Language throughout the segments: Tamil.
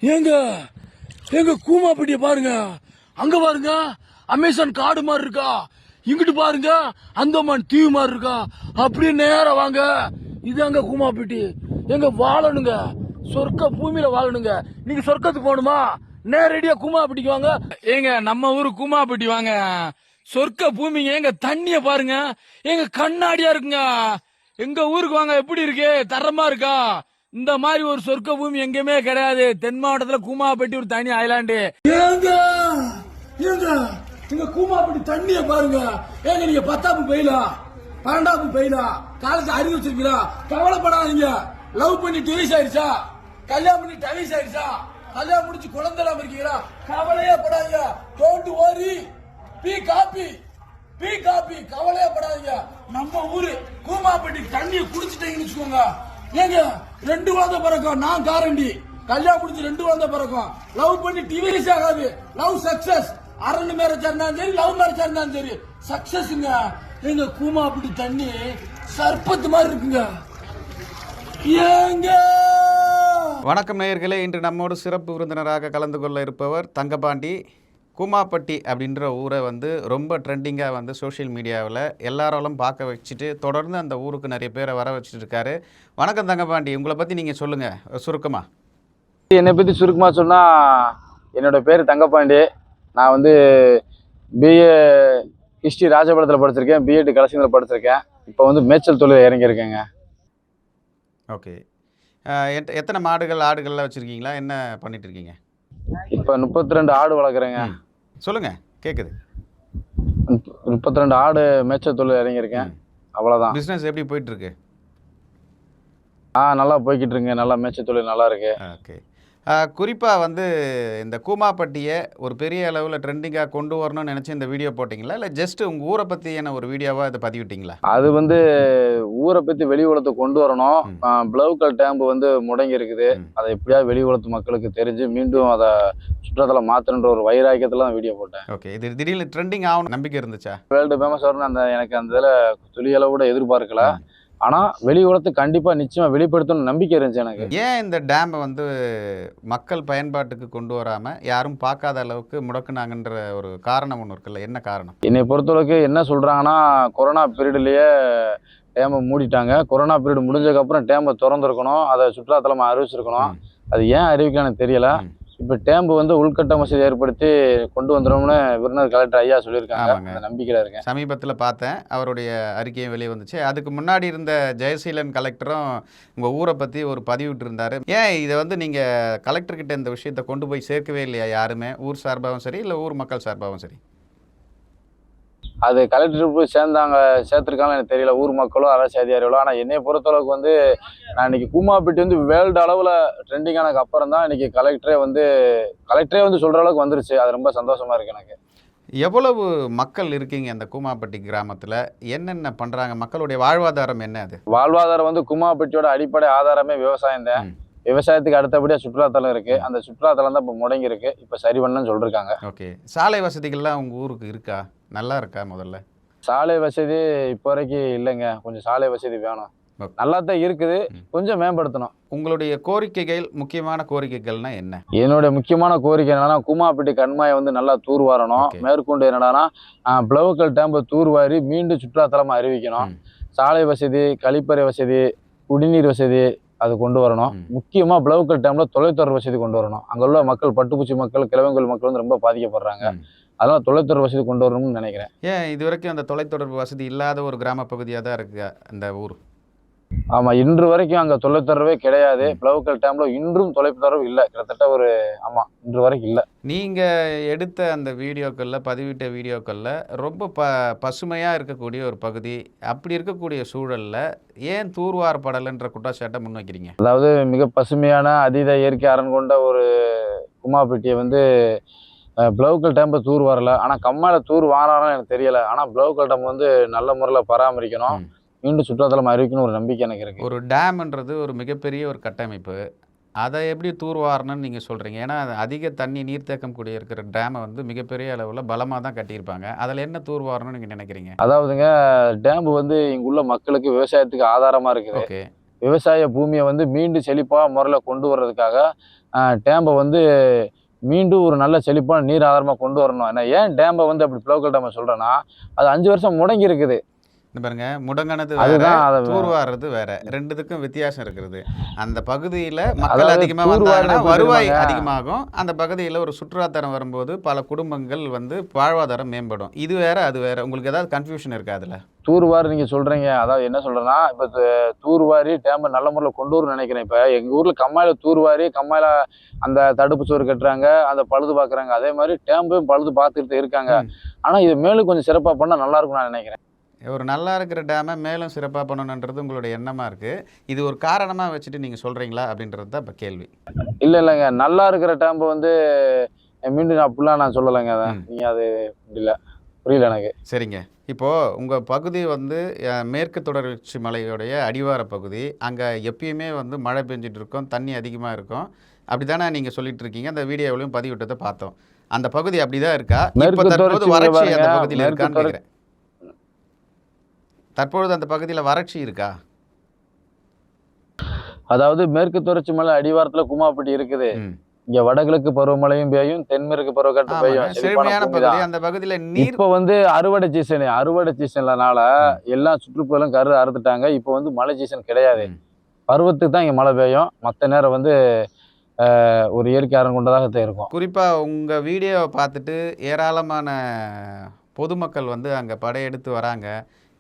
ஏங்க எங்க கூமாப்பட்டிய பாருங்க, அங்க பாருங்க அமேசான் காடு மாதிரி இருக்கா, இங்கிட்டு பாருங்க அந்தமான் தீவு மாதிரி இருக்கா. அப்படியே நேரம் வாங்க, இது அங்க கூமாப்பட்டி. எங்க வாழணுங்க, சொர்க்க பூமியில வாழணுங்க. நீங்க சொர்க்கத்துக்கு போகணுமா, நேரடியா கூமாப்பட்டிக்கு வாங்க. ஏங்க நம்ம ஊரு கூமாப்பட்டி வாங்க, சொர்க்க பூமிங்க. எங்க தண்ணிய பாருங்க, எங்க கண்ணாடியா இருக்குங்க. எங்க ஊருக்கு வாங்க, எப்படி இருக்கு, தரமா இருக்கா. இந்த மாதிரி ஒரு சொர்க்க பூமி எங்கேயுமே கிடையாது. தென் மாவட்டத்துல கூமாப்பட்டி ஒரு தனி ஐலாண்டு. ஏங்க ஏங்க எங்க கூமாப்பட்டி தண்ணிய பாருங்க. ஏங்க நீங்க 10ஆம் பெயிலா 12ஆம் பெயிலா காலேஜ் அறிவு வச்சிருக்கீங்களா? கவலைப்படாதீங்க. லவ் பண்ணி டிவைஸ் ஆயிடுச்சா, கல்யாணம் பண்ணி டிவைஸ் ஆயிடுச்சா, கல்யாணம் முடிச்சு குழந்தை இல்லாம இருக்கீங்களா, கவலையே படாதீங்க. Don't worry, B copy B copy, கவலையே படாதீங்க. நம்ம ஊரு கூமாப்பட்டி தண்ணிய குடிச்சிட்டீங்கன்னு வச்சுக்கோங்க. ஏங்க 2 குழந்தை பிறக்கும், நான் காரண்டி. கல்யாணம் முடிச்சு 2 குழந்தை பிறக்கும். லவ் பண்ணி டிவைஸ் ஆகாது, லவ் சக்சஸ். அரண்டு மேரேஜ் இருந்தாலும் சரி, லவ் மேரேஜ் இருந்தாலும் சரி, சக்சஸ்ங்க. எங்க கூமாப்பட்டி தண்ணி சர்பத்து மாதிரி இருக்குங்க. ஏங்க வணக்கம் நேயர்களே, இன்று நம்மோடு சிறப்பு விருந்தினராக கலந்து கொள்ள இருப்பவர் தங்கபாண்டி. கூமாப்பட்டி அப்படின்ற ஊரை ரொம்ப ட்ரெண்டிங்காக சோஷியல் மீடியாவில் எல்லாராலும் பார்க்க வச்சுட்டு தொடர்ந்து அந்த ஊருக்கு நிறைய பேரை வர வச்சுட்டு இருக்காரு. வணக்கம் தங்கபாண்டி, உங்களை பற்றி நீங்கள் சொல்லுங்கள் சுருக்கமாக. என்னை பற்றி சுருக்கமாக சொன்னால், என்னோட பேர் தங்கபாண்டி. நான் பிஏ ஹிஸ்ட்ரி ராஜபாளத்தில் படிச்சிருக்கேன், பிஎட் கலசிங்கத்தில் படிச்சிருக்கேன். இப்போ மேய்ச்சல் தொழில் இறங்கியிருக்கேங்க. ஓகே, எத்தனை மாடுகள் ஆடுகள்லாம் வச்சுருக்கீங்களா, என்ன பண்ணிட்டு இருக்கீங்க? இப்போ 32 ஆடு வளர்க்குறேங்க. சொல்லுங்கள், கேட்குது. 32 ஆடு மேய்ச்சல் தொழில் இறங்கியிருக்கேன், அவ்வளோதான். பிஸ்னஸ் எப்படி போயிட்டுருக்கு? நல்லா போய்கிட்டு இருக்குங்க, நல்லா மேய்ச்சல் தொழில் நல்லா இருக்கு. ஓகே, குறிப்பாக இந்த கூமாப்பட்டியை ஒரு பெரிய அளவில் ட்ரெண்டிங்காக கொண்டு வரணும்னு நினச்சி இந்த வீடியோ போட்டிங்களா, இல்லை ஜஸ்ட் உங்கள் ஊரை பற்றியான ஒரு வீடியோவாக இதை பதிவிட்டிங்களா? அது ஊரை பற்றி வெளி உலகத்துக்கு கொண்டு வரணும். பிளவுக்கல் டேம்பு முடங்கி இருக்குது, அதை எப்படியாவது வெளி உலகத்து மக்களுக்கு தெரிஞ்சு மீண்டும் அதை சுற்றுலாத்தல மாற்றணுன்ற ஒரு வைராக்கியத்தில் தான் வீடியோ போட்டேன். ஓகே, இது திடீர்னு ட்ரெண்டிங் ஆகணும் நம்பிக்கை இருந்துச்சா? வேர்ல்டு ஃபேமஸ் வரணும் எனக்கு அந்த இதில் துளியளவு கூட எதிர்பார்க்கல. ஆனால் வெளி உலகத்துக்கு கண்டிப்பாக நிச்சயமாக வெளிப்படுத்தணும்னு நம்பிக்கை இருந்துச்சு எனக்கு. ஏன் இந்த டேமை மக்கள் பயன்பாட்டுக்கு கொண்டு வராமல் யாரும் பார்க்காத அளவுக்கு முடக்குனாங்கன்ற ஒரு காரணம் ஒன்று இருக்குல்ல, என்ன காரணம்? என்னை பொறுத்தளவுக்கு என்ன சொல்கிறாங்கன்னா, கொரோனா பீரியட்லேயே டேமை மூடிட்டாங்க. கொரோனா பீரியட் முடிஞ்சதுக்கப்புறம் டேமை திறந்துருக்கணும், அதை சுற்றுலாத்தலமாக அறிவிச்சிருக்கணும். அது ஏன் அறிவிக்கலான்னு தெரியல. இப்போ டேம்பு உள்கட்ட வசதி ஏற்படுத்தி கொண்டு வந்துடும்னு விருதுநகர் கலெக்டர் ஐயா சொல்லியிருக்காங்க. அந்த நம்பிக்கையில் இருக்கேன். சமீபத்தில் பார்த்தேன், அவருடைய அறிக்கையும் வெளியே வந்துச்சு. அதுக்கு முன்னாடி இருந்த ஜெயசீலன் கலெக்டரும் உங்கள் ஊரை பற்றி ஒரு பதிவிட்டு இருந்தார். ஏன் இதை நீங்கள் கலெக்டர்கிட்ட இந்த விஷயத்தை கொண்டு போய் சேர்க்கவே இல்லையா யாருமே, ஊர் சார்பாகவும் சரி இல்லை ஊர் மக்கள் சார்பாகவும் சரி? அது கலெக்டர் போய் சேர்த்துருக்காங்கன்னு எனக்கு தெரியல, ஊர் மக்களோ அரசு அதிகாரிகளோ. ஆனால் என்னை பொறுத்தளவுக்கு நான் இன்னைக்கு கூமாப்பட்டி வேர்ல்டு அளவில் ட்ரெண்டிங்கானதுக்கு அப்புறம் தான் இன்னைக்கு கலெக்டரே சொல்கிற அளவுக்கு வந்துருச்சு. அது ரொம்ப சந்தோஷமா இருக்கு எனக்கு. எவ்வளவு மக்கள் இருக்கீங்க அந்த கூமாப்பட்டி கிராமத்தில், என்னென்ன பண்ணுறாங்க, மக்களுடைய வாழ்வாதாரம் என்ன? அது வாழ்வாதாரம் கூமாப்பட்டியோட அடிப்படை ஆதாரமே விவசாயம் தான். விவசாயத்துக்கு அடுத்தபடியாக சுற்றுலாத்தலம் இருக்குது. அந்த சுற்றுலாத்தலம் தான் இப்போ முடங்கி இருக்கு, இப்போ சரி பண்ணணும்னு சொல்லியிருக்காங்க. ஓகே, சாலை வசதிகள்லாம் உங்கள் ஊருக்கு இருக்கா, நல்லா இருக்கா? முதல்ல சாலை வசதி இப்போ வரைக்கும் இல்லைங்க, கொஞ்சம் சாலை வசதி வேணும். நல்லா தான் இருக்குது, கொஞ்சம் மேம்படுத்தணும். உங்களுடைய கோரிக்கைகள், முக்கியமான கோரிக்கைகள்னா என்ன? என்னுடைய முக்கியமான கோரிக்கை என்னன்னா, கூமாப்பட்டி கண்மாயை நல்லா தூர்வாரணும். மேற்கொண்டு என்னடானா பிளவுக்கல் டேம்பை தூர்வாரி மீண்டும் சுற்றுலாத்தலமாக அறிவிக்கணும். சாலை வசதி, கழிப்பறை வசதி, குடிநீர் வசதி அது கொண்டு வரணும். முக்கியமாக பிளவுக்கல் டேம்ல தொலைத்தொடர் வசதி கொண்டு வரணும். அங்கே உள்ள மக்கள், பட்டுப்பூச்சி மக்கள், கிழவங்கோல் மக்கள் ரொம்ப பாதிக்கப்படுறாங்க. அதனால தொலைத்தொடர் வசதி கொண்டு வரணும்னு நினைக்கிறேன். ஏன் இது வரைக்கும் அந்த தொலைத்தொடர்பு வசதி இல்லாத ஒரு கிராம பகுதியாக தான் இருக்கு அந்த ஊர்? ஆமாம், இன்று வரைக்கும் அங்கே தொலைத்தொடர்பே கிடையாது. பிளவுக்கல் டேம்ல இன்றும் தொலைத்தொடர்பு இல்லை, கிட்டத்தட்ட இன்று வரைக்கும் இல்லை. நீங்கள் எடுத்த அந்த வீடியோக்களில், பதிவிட்ட வீடியோக்களில் ரொம்ப பசுமையாக இருக்கக்கூடிய ஒரு பகுதி, அப்படி இருக்கக்கூடிய சூழலில் ஏன் தூர்வாரப்படலைன்ற குற்றச்சாட்டை முன்வைக்கிறீங்க? அதாவது மிக பசுமையான அதீத இயற்கை அரண் கொண்ட ஒரு கூமாப்பட்டியை பிளவுக்கல் டேம்பை தூர் வரல. ஆனால் கம்மாயில் தூர் வாரான்னு எனக்கு தெரியலை. ஆனால் பிளவுக்கல் டேம் நல்ல முறையில் பராமரிக்கணும், மீண்டும் சுற்றுலாத்தலம் அறிவிக்கணும் ஒரு நம்பிக்கை எனக்கு இருக்குது. ஒரு டேம்ன்றது ஒரு மிகப்பெரிய ஒரு கட்டமைப்பு, அதை எப்படி தூர்வாரணும்னு நீங்கள் சொல்கிறீங்க? ஏன்னா அதிக தண்ணி நீர்த்தேக்கம் கூடிய இருக்கிற டேமை மிகப்பெரிய அளவில் பலமாக தான் கட்டியிருப்பாங்க, அதில் என்ன தூர்வாரணும்னு நீங்கள் நினைக்கிறீங்க? அதாவதுங்க, டேம்பு இங்குள்ள மக்களுக்கு விவசாயத்துக்கு ஆதாரமாக இருக்குது. ஓகே, விவசாய பூமியை வந்து மீண்டும் செழிப்பாக முறையில் கொண்டு வர்றதுக்காக டேம்பை வந்து மீண்டும் ஒரு நல்ல செழிப்பான நீர் ஆதாரமாக கொண்டு வரணும். ஏன்னா ஏன் டேம்பை வந்து அப்படி ப்ளோக்கல் டேமை சொல்கிறேன்னா, அது 5 வருஷம் முடங்கி இருக்குது. இந்த பாருங்க, முடங்கினது வேற, அதுதான் அதை தூர்வாடுறது வேற, ரெண்டுத்துக்கும் வித்தியாசம் இருக்கிறது. அந்த பகுதியில் மக்கள் அதாவது அதிகமாக தூர்வாருன்னா வந்தாங்கன்னா எப்படி வருவாய் தெரியுமாங்க? அதிகமாகும். அந்த பகுதியில் ஒரு சுற்றுலாத்தரம் வரும்போது பல குடும்பங்கள் வந்து வாழ்வாதாரம் மேம்படும். இது வேற அது வேற. உங்களுக்கு ஏதாவது கன்ஃபியூஷன் இருக்கா அதில்? தூர்வாரி நீங்கள் சொல்கிறீங்க. அதாவது என்ன சொல்கிறேன்னா, இப்போ தூர்வாரி டேம்பை நல்ல முறையில் கொண்டு வரணும்னு நினைக்கிறேன். இப்போ எங்கள் ஊரில் கம்மாயில் தூர்வாரி கம்மாயில் அந்த தடுப்பு சுவர் கட்டுறாங்க, அந்த பழுது பார்க்குறாங்க. அதே மாதிரி டேம்பையும் பழுது பார்த்துக்கிட்டு இருக்காங்க. ஆனால் இது மேலும் கொஞ்சம் சிறப்பாக பண்ணால் நல்லா இருக்கும்னு நான் நினைக்கிறேன். ஒரு நல்லா இருக்கிற டேமை மேலும் சிறப்பாக பண்ணணுன்றது உங்களுடைய எண்ணமாக இருக்குது. இது ஒரு காரணமாக வச்சுட்டு நீங்கள் சொல்கிறீங்களா அப்படின்றது தான் இப்போ கேள்வி. இல்லைங்க, நல்லா இருக்கிற டேம்பை வந்து மீண்டும் அப்படிலாம் நான் சொல்லலைங்க. அதை நீங்கள் அது இல்லை, புரியல எனக்கு. சரிங்க. இப்போது உங்கள் பகுதி வந்து மேற்கு தொடர்ச்சி மலையோடைய அடிவார பகுதி. அங்கே எப்பயுமே வந்து மழை பெஞ்சிட்டு இருக்கும், தண்ணி அதிகமாக இருக்கும். அப்படி தானே நீங்கள் சொல்லிட்டு இருக்கீங்க. அந்த வீடியோவிலையும் பதிவிட்டதை பார்த்தோம். அந்த பகுதி அப்படி தான் இருக்கா? இப்போ தற்போது வறட்சி அந்த பகுதியில் இருக்கான்னு கேட்குறேன். தற்பொழுது அந்த பகுதியில் வறட்சி இருக்கா? அதாவது மேற்கு தொடர்ச்சி மலை அடிவாரத்தில் குமாப்பட்டி இருக்குது. இங்க வடகிழக்கு பருவமழையும் பெய்யும், தென்மேற்கு பருவக்காற்று பெய்யும். செழிப்பான பகுதி. அந்த பகுதியில் நீர் இப்போ வந்து அறுவடை சீசன்லனால எல்லா சுற்றுப்புறம் அறுத்துட்டாங்க. இப்போ வந்து மழை சீசன் கிடையாது. பருவத்துக்கு தான் இங்க மழை பெய்யும். மற்ற நேரம் வந்து ஒரு இயற்கை ஆரன் கொண்டதாக இருக்கும். குறிப்பாக உங்கள் வீடியோவை பார்த்துட்டு ஏராளமான பொதுமக்கள் வந்து அங்கே படையெடுத்து வராங்க.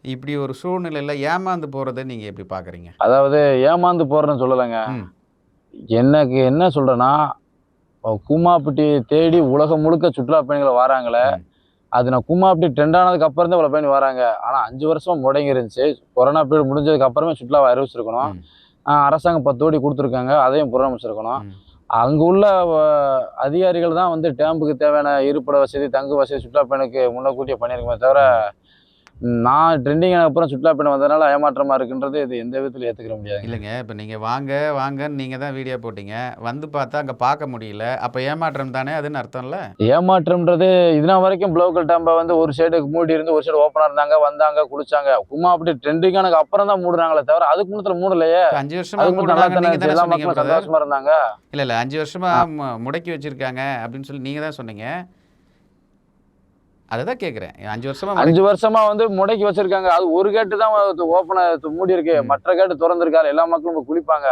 இப்படி ஒரு சூழ்நிலையில் ஏமாந்து போகிறத நீங்கள் எப்படி பார்க்குறீங்க? அதாவது ஏமாந்து போகிறேன்னு சொல்லலைங்க. எனக்கு என்ன சொல்கிறேன்னா, கூமாப்பட்டி தேடி உலகம் முழுக்க சுற்றுலா பயணிகள் வராங்களே, அது நான் கூமாப்பட்டி ட்ரெண்ட் ஆனதுக்கு அப்புறம் தான் இவ்வளோ பயணி வராங்க. ஆனால் 5 வருஷம் முடங்கி இருந்துச்சு. கொரோனா பீரியட் முடிஞ்சதுக்கு அப்புறமே சுற்றுலாவை அறிவிச்சிருக்கணும். அரசாங்கம் 10 கோடி கொடுத்துருக்காங்க, அதையும் புறமிச்சிருக்கணும். அங்கே உள்ள அதிகாரிகள் தான் வந்து டேம்புக்கு தேவையான இருப்பிட வசதி, தங்கு வசதி சுற்றுலா பயணிக்கு முன்னக்கூட்டியே பண்ணியிருக்குமே தவிர, நான் ட்ரெண்டிங் அப்புறம் சுற்றுலா பயணம் வந்ததுனால ஏமாற்றமாக இருக்குன்றது இது எந்த விதத்தில் ஏற்றுக்கிற முடியாது. இல்லைங்க, இப்போ நீங்கள் வாங்கன்னு நீங்கள் தான் வீடியோ போட்டீங்க, வந்து பார்த்தா அங்கே பார்க்க முடியல. அப்போ ஏமாற்றம் தானே அதுன்னு அர்த்தம்ல? ஏமாற்றம்ன்றது இதுனா வரைக்கும் ப்ளோக்கல் டேம்பை வந்து ஒரு சைடுக்கு மூடி இருந்து ஒரு சைடு ஓப்பனாக இருந்தாங்க, வந்தாங்க, குளிச்சாங்க. குமா அப்படி ட்ரெண்டிங்கானக்கு அப்புறம் தான் மூடுறாங்களே தவிர அதுக்கு முன்னத்தில் மூடலையே. 5 வருஷமா எல்லா மக்களும் சந்தோஷமா இருந்தாங்க. இல்லை 5 வருஷமா முடக்கி வச்சிருக்காங்க அப்படின்னு சொல்லி நீங்கள் தான் சொன்னீங்க. அதை தான் கேட்குறேன். 5 வருஷமா வந்து முடக்கி வச்சிருக்காங்க. அது ஒரு கேட்டு தான் ஓப்பனா மூடி இருக்கு, மற்ற கேட்டு திறந்திருக்காரு. எல்லா மக்களும் குளிப்பாங்க.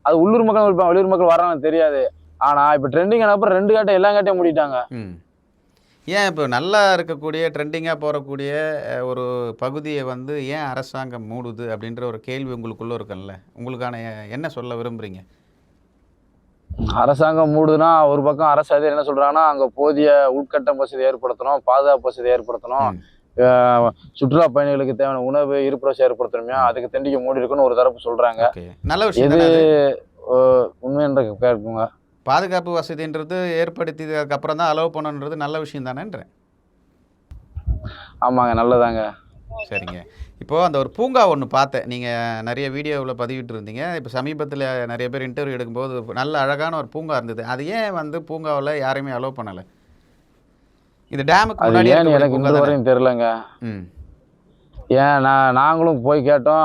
அது உள்ளூர் மக்கள் குளிப்பாங்க, வெளியூர் மக்கள் வராங்கன்னு தெரியாது. ஆனா இப்ப ட்ரெண்டிங் அப்புறம் 2 கேட்டை எல்லா கேட்டையும் மூடிட்டாங்க. ஏன் இப்போ நல்லா இருக்கக்கூடிய ட்ரெண்டிங்காக போகக்கூடிய ஒரு பகுதியை வந்து ஏன் அரசாங்கம் மூடுது அப்படின்ற ஒரு கேள்வி உங்களுக்குள்ளே இருக்குல்ல, உங்களுக்கான என்ன சொல்ல விரும்புகிறீங்க? அரசாங்கம் மூடுதுன்னா ஒரு பக்கம் அரசு அதிகாரி என்ன சொல்றாங்கன்னா, அங்க போதிய உள்கட்டம் வசதி ஏற்படுத்தணும், பாதுகாப்பு வசதி ஏற்படுத்தணும், சுற்றுலா பயணிகளுக்கு தேவையான உணவு இருப்பிட வசதி ஏற்படுத்தணுமே, அதுக்கு தெண்டிக்க மூடி இருக்குன்னு ஒரு தரப்பு சொல்றாங்க. நல்ல விஷயம். இது உண்மைன்ற கேட்குங்க. பாதுகாப்பு வசதின்றது ஏற்படுத்தியதுக்கு அப்புறம் தான் அலோவ் பண்ணணுன்றது நல்ல விஷயம் தானேன்றேன். ஆமாங்க, நல்லதாங்க. சரிங்க. இப்போது அந்த ஒரு பூங்கா ஒன்று பார்த்தேன், நீங்கள் நிறைய வீடியோவில் பதிவிட்டு இருந்தீங்க. இப்போ சமீபத்தில் நிறைய பேர் இன்டர்வியூ எடுக்கும்போது நல்ல அழகான ஒரு பூங்கா இருந்தது. அது ஏன் வந்து பூங்காவில் யாரையுமே அலோவ் பண்ணலை? இது டேமுக்கு முன்னாடி எனக்கு இந்த வரையும் தெரியலங்க. ஏன் நாங்களும் போய் கேட்டோம்,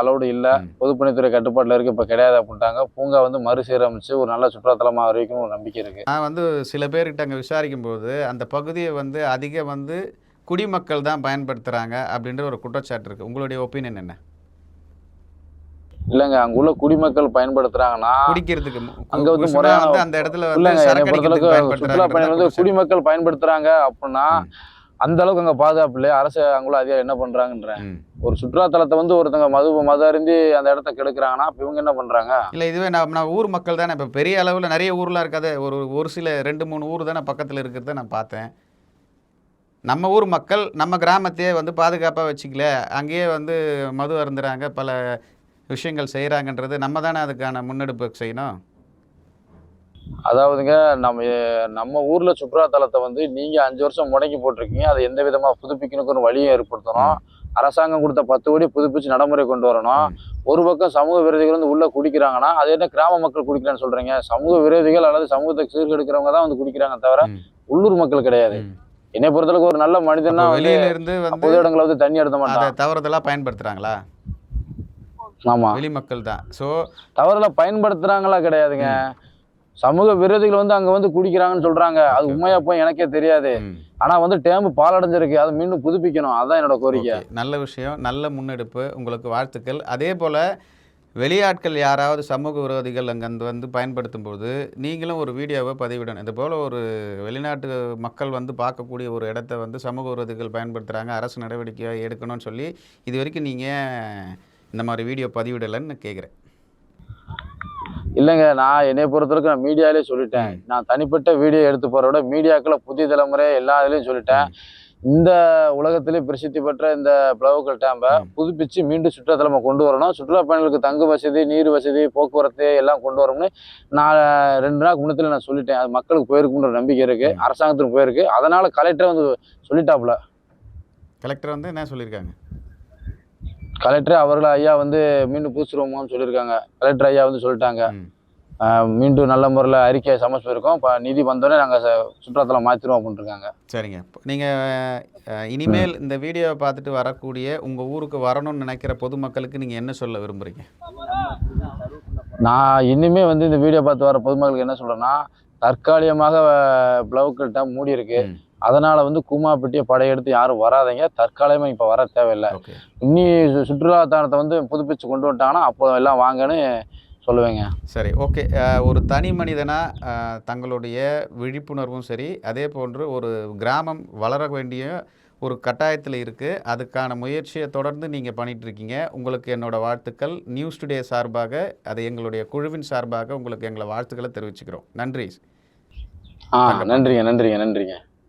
அலௌடு இல்லை, பொதுப்பணித்துறை கட்டுப்பாட்டில் இருக்குது, இப்போ கிடையாது அப்படின்ட்டாங்க. பூங்கா வந்து மறுசீரமைச்சு ஒரு நல்ல சுற்றுலாத்தலமாக அறிவிக்கணும் ஒரு நம்பிக்கை இருக்குது. நான் வந்து சில பேர்கிட்ட அங்கே விசாரிக்கும் போது அந்த பகுதியை வந்து அதிகம் வந்து குடிமக்கள் தான் பயன்படுத்துகிறாங்க அப்படின்ற ஒரு குற்றச்சாட்டு இருக்குது. உங்களுடைய ஒப்பீனியன் என்ன? இல்லைங்க, அங்கே உள்ள குடிமக்கள் பயன்படுத்துகிறாங்கன்னா குடிக்கிறதுக்கு அங்கே வந்து முறையான அந்த இடத்துல சுற்றுலா பயணிகள் வந்து குடிமக்கள் பயன்படுத்துகிறாங்க அப்படின்னா அந்த அளவுக்கு அங்கே பாதுகாப்பு இல்லையா? அரசு அங்குள்ள அதிகாரி என்ன பண்ணுறாங்கன்ற ஒரு சுற்றுலாத்தலத்தை வந்து ஒருத்தங்க மது அருந்தி அந்த இடத்த கெடுக்கிறாங்கன்னா இப்போ இவங்க என்ன பண்ணுறாங்க? இல்லை, இதுவே நான் ஊர் மக்கள் தானே. இப்போ பெரிய அளவில் நிறைய ஊர்லாம் இருக்காது, ஒரு சில 2-3 ஊர் தானே பக்கத்தில் இருக்கிறத நான் பார்த்தேன். நம்ம ஊர் மக்கள் நம்ம கிராமத்தையே வந்து பாதுகாப்பாக வச்சுக்கல, அங்கேயே வந்து மது அருந்துறாங்க, பல விஷயங்கள் செய்கிறாங்கன்றது நம்ம தானே அதுக்கான முன்னெடுப்பு செய்யணும். அதாவதுங்க, நம்ம ஊரில் சுற்றுலாத்தலத்தை வந்து நீங்கள் 5 வருஷம் முடங்கி போட்டிருக்கீங்க. அதை எந்த விதமாக புதுப்பிக்கணுக்கு ஒரு வழியை ஏற்படுத்தணும். அரசாங்கம் கொடுத்த 10 கோடி புதுப்பிச்சு நடைமுறை கொண்டு வரணும். ஒரு பக்கம் சமூக விரோதிகள் வந்து உள்ளே குடிக்கிறாங்கன்னா அது என்ன கிராம மக்கள் குடிக்கிறான்னு சொல்கிறீங்க? சமூக விரோதிகள் அல்லது சமூகத்தை சீர்கெடுக்கிறவங்க தான் வந்து குடிக்கிறாங்க தவிர உள்ளூர் மக்கள் கிடையாது. என்னை பொறுத்தளவுக்கு ஒரு நல்ல மனிதனா வெளியில இருந்து பொது இடங்களை வந்து தண்ணி எடுத்த மாட்டாங்க. தவறுதலா பயன்படுத்துறாங்களா? ஆமா, வெளி மக்கள் தான். ஸோ தவறுல பயன்படுத்துறாங்களா கிடையாதுங்க. சமூக விரோதிகள் வந்து அங்க வந்து குடிக்கிறாங்கன்னு சொல்றாங்க. அது உண்மையா போய் எனக்கே தெரியாது. ஆனா வந்து டேம் பாழடைஞ்சிருக்கு. அதை மீண்டும் புதுப்பிக்கணும். அதான் என்னோட கோரிக்கை. நல்ல விஷயம், நல்ல முன்னெடுப்பு, உங்களுக்கு வாழ்த்துக்கள். அதே போல் வெளியாட்கள் யாராவது சமூக விரோதிகள் அங்கே வந்து பயன்படுத்தும் போது நீங்களும் ஒரு வீடியோவை பதிவிடணும். இது போல் ஒரு வெளிநாட்டு மக்கள் வந்து பார்க்கக்கூடிய ஒரு இடத்த வந்து சமூக விரோதிகள் பயன்படுத்துகிறாங்க, அரசு நடவடிக்கை எடுக்கணும்னு சொல்லி இது வரைக்கும் நீங்கள் இந்த மாதிரி வீடியோ பதிவிடலைன்னு கேட்குறேன். இல்லைங்க, நான் என்னை பொறுத்தவரைக்கும் நான் மீடியாலே சொல்லிட்டேன். நான் தனிப்பட்ட வீடியோ எடுத்து போறத விட மீடியாக்களை புதிய தலைமுறை எல்லா இதுலையும் சொல்லிட்டேன். இந்த உலகத்திலே பிரசித்தி பெற்ற இந்த பிளவுக்கல் டேம்பை புதுப்பிச்சு மீண்டும் சுற்றுலாத்தலமா கொண்டு வரணும். சுற்றுலா பயணிகளுக்கு தங்கு வசதி, நீர் வசதி, போக்குவரத்து எல்லாம் கொண்டு வரணும்னு நான் 2 நாளுக்கு முன்னத்துல நான் சொல்லிட்டேன். அது மக்களுக்கு போயிருக்குன்ற நம்பிக்கை இருக்கு, அரசாங்கத்துக்கு போயிருக்கு. அதனால கலெக்டர் வந்து சொல்லிட்டாப்புல. கலெக்டர் வந்து என்ன சொல்லியிருக்காங்க? கலெக்டர் அவர்கள் ஐயா வந்து மீண்டும் பூசுருவோம்னு சொல்லியிருக்காங்க. கலெக்டர் ஐயா வந்து சொல்லிட்டாங்க, மீண்டும் நல்ல முறையில் அறிக்கை சமர்ப்பிச்சிருக்கோம். இப்போ நிதி வந்தோடனே நாங்கள் சுற்றுலாத்தலம் மாற்றிடுவோம் அப்படின்னு இருக்காங்க. சரிங்க. நீங்கள் இனிமேல் இந்த வீடியோவை பார்த்துட்டு வரக்கூடிய உங்கள் ஊருக்கு வரணும்னு நினைக்கிற பொதுமக்களுக்கு நீங்கள் என்ன சொல்ல விரும்புகிறீங்க? நான் இனிமே வந்து இந்த வீடியோ பார்த்து வர பொதுமக்களுக்கு என்ன சொல்கிறேன்னா, தற்காலிகமாக பிளவுக்கல் டேம் மூடி இருக்கு. அதனால வந்து கூமாப்பட்டியை படையெடுத்து யாரும் வராதீங்க. தற்காலிகமாக இப்போ வர தேவையில்லை. இன்னி சுற்றுலாத்தலத்தை வந்து புதுப்பிச்சு கொண்டு வந்துட்டாங்கன்னா அப்போ எல்லாம் வாங்கன்னு சொல்லுவேங்க. சரி, ஓகே. ஒரு தனி மனிதனாக தங்களுடைய விழிப்புணர்வும் சரி, அதே போன்று ஒரு கிராமம் வளர வேண்டிய ஒரு கட்டாயத்தில் இருக்குது. அதுக்கான முயற்சியை தொடர்ந்து நீங்கள் பண்ணிகிட்ருக்கீங்க. உங்களுக்கு என்னோடய வாழ்த்துக்கள். நியூஸ் டுடே சார்பாக, அது எங்களுடைய குழுவின் சார்பாக உங்களுக்கு எங்களை வாழ்த்துக்களை தெரிவிச்சுக்கிறோம். நன்றி. நன்றிங்க.